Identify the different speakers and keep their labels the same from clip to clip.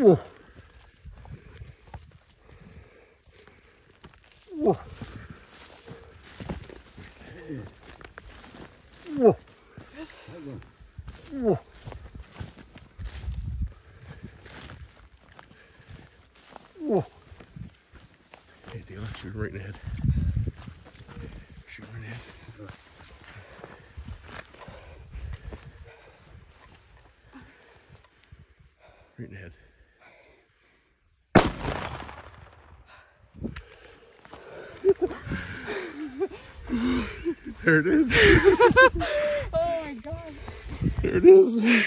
Speaker 1: Whoa. Whoa. Whoa. Whoa. Whoa. Hey, Dale, shoot right in the head. Shoot right in the head. Right in the head. There it is.
Speaker 2: Oh my god.
Speaker 1: There it is.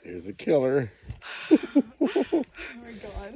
Speaker 1: Here's the killer.
Speaker 2: Oh my god.